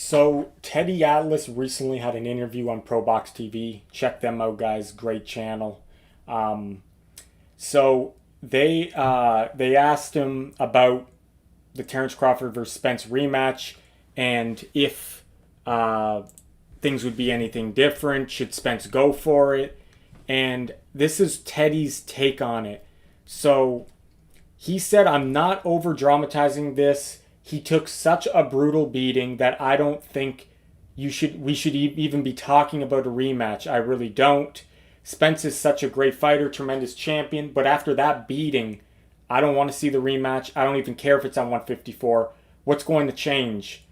So Teddy Atlas recently had an interview on Pro Box TV. Check them out, guys. Great channel. Um, so they asked him about the Terrence Crawford versus Spence rematch and if uh, things would be anything different. Should Spence go for it? And this is Teddy's take on it. So he said, I'm not over dramatizing this. He took such a brutal beating that I don't think we should even be talking about a rematch. I really don't. Spence is such a great fighter, tremendous champion, but after that beating, I don't want to see the rematch. I don't even care if it's on 154. What's going to change?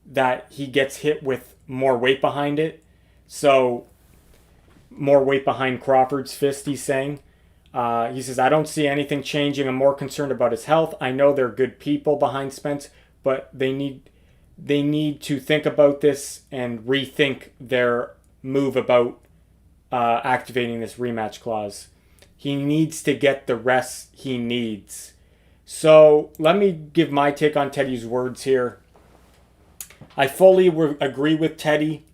That he gets hit with more weight behind it. So, more weight behind Crawford's fist, he's saying. He says, I don't see anything changing. I'm more concerned about his health. I know they're good people behind Spence, but they need to think about this and rethink their move about activating this rematch clause. He needs to get the rest he needs. So let me give my take on Teddy's words here. I fully agree with Teddy.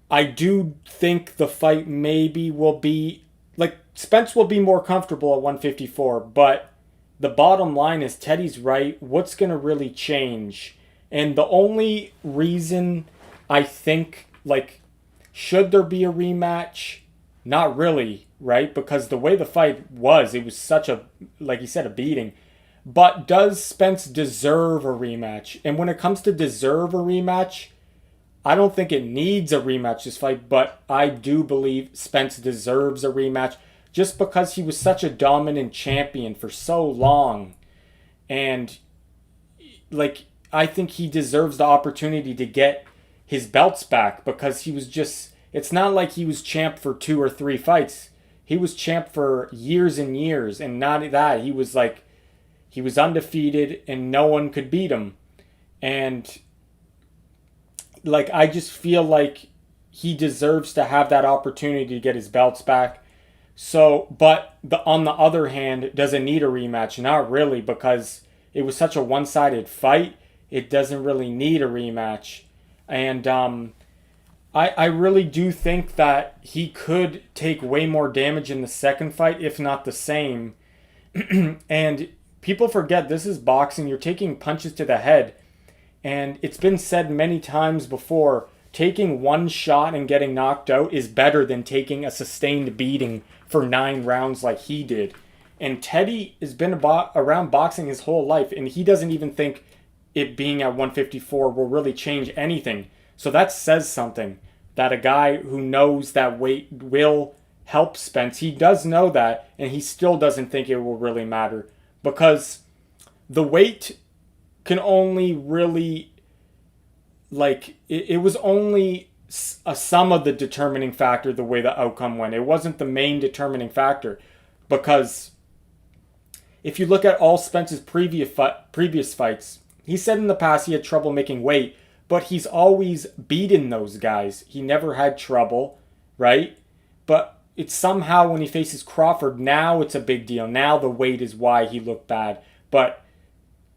I do think the fight maybe will be like Spence will be more comfortable at 154, but the bottom line is Teddy's right. What's going to really change? And the only reason I think, like, should there be a rematch? Not really, right? Because the way the fight was, it was such a, like you said, a beating. But does Spence deserve a rematch? And when it comes to deserve a rematch, I don't think it needs a rematch this fight, but I do believe Spence deserves a rematch just because he was such a dominant champion for so long. And, like, I think he deserves the opportunity to get his belts back because he was just, it's not like he was champ for 2 or 3 fights. He was champ for years and years, and not that, he was undefeated and no one could beat him. And, like, I just feel like he deserves to have that opportunity to get his belts back. So, but on the other hand, does it need a rematch? Not really, because it was such a one-sided fight. It doesn't really need a rematch. And I really do think that he could take way more damage in the second fight, if not the same. And people forget this is boxing. You're taking punches to the head. And it's been said many times before, taking one shot and getting knocked out is better than taking a sustained beating for 9 rounds like he did. And Teddy has been around boxing his whole life, and he doesn't even think it being at 154 will really change anything. So that says something, that a guy who knows that weight will help Spence, he does know that, and he still doesn't think it will really matter. Because the weight can only really, like, it was only a sum of the determining factor the way the outcome went. It wasn't the main determining factor, because if you look at all Spence's previous fights, he said in the past he had trouble making weight, but he's always beaten those guys. He never had trouble, right? But it's somehow when he faces Crawford, now it's a big deal. Now the weight is why he looked bad. But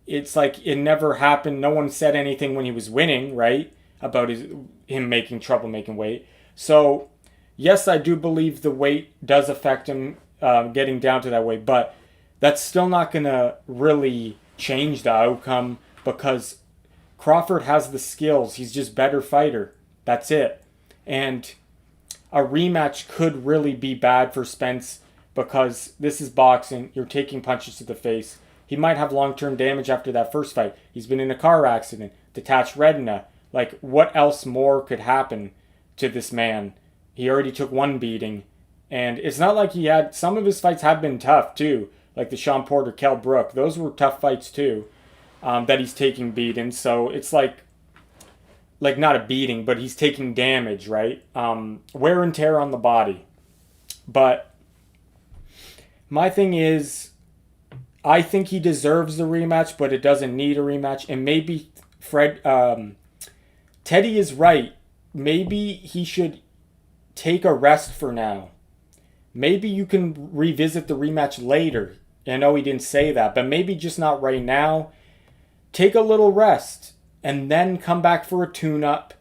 it's like it never happened. No one said anything when he was winning, right? About him making trouble making weight. So, yes, I do believe the weight does affect him getting down to that weight. But that's still not going to really change the outcome because Crawford has the skills. He's just a better fighter. That's it. And a rematch could really be bad for Spence because this is boxing. You're taking punches to the face. He might have long-term damage after that first fight. He's been in a car accident, detached retina. Like, what else more could happen to this man? He already took one beating. And it's not like he had... Some of his fights have been tough, too. Like the Sean Porter, Kell Brook. Those were tough fights, too, that he's taking beatings. So it's like not a beating, but he's taking damage, right? Wear and tear on the body. But my thing is, I think he deserves the rematch, but it doesn't need a rematch. And maybe Teddy is right. Maybe he should take a rest for now. Maybe you can revisit the rematch later. I know he didn't say that, but maybe just not right now. Take a little rest and then come back for a tune-up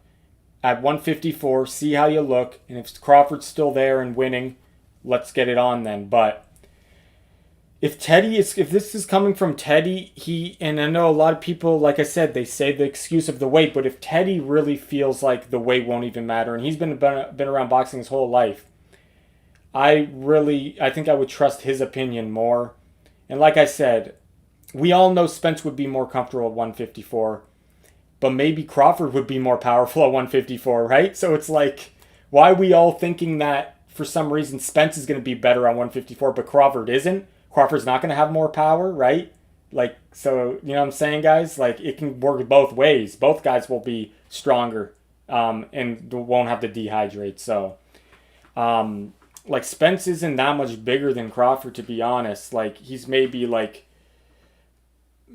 at 154, see how you look, and if Crawford's still there and winning, let's get it on then. But if this is coming from Teddy, and I know a lot of people, like I said, they say the excuse of the weight, but if Teddy really feels like the weight won't even matter, and he's been around boxing his whole life, I think I would trust his opinion more. And like I said, we all know Spence would be more comfortable at 154, but maybe Crawford would be more powerful at 154, right? So it's like, why are we all thinking that for some reason Spence is going to be better on 154, but Crawford isn't? Crawford's not going to have more power, right? Like, so, you know what I'm saying, guys? Like, it can work both ways. Both guys will be stronger and won't have to dehydrate. So, like, Spence isn't that much bigger than Crawford, to be honest. Like, he's maybe a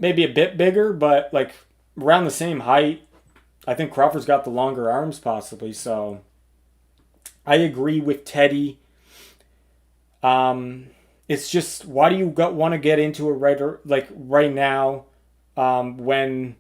bit bigger, but, like, around the same height. I think Crawford's got the longer arms, possibly. So, I agree with Teddy. It's just, why do you want to get into it right now when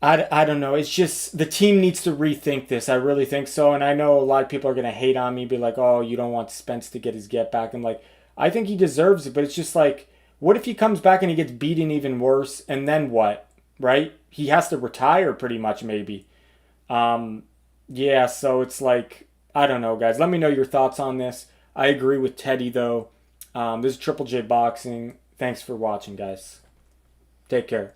I don't know. It's just the team needs to rethink this. I really think so. And I know a lot of people are going to hate on me, be like, oh, you don't want Spence to get his get back. And like, I think he deserves it. But it's just like, what if he comes back and he gets beaten even worse? And then what? Right? He has to retire pretty much, maybe. Yeah, so it's like, I don't know, guys. Let me know your thoughts on this. I agree with Teddy, though. This is Triple J Boxing. Thanks for watching, guys. Take care.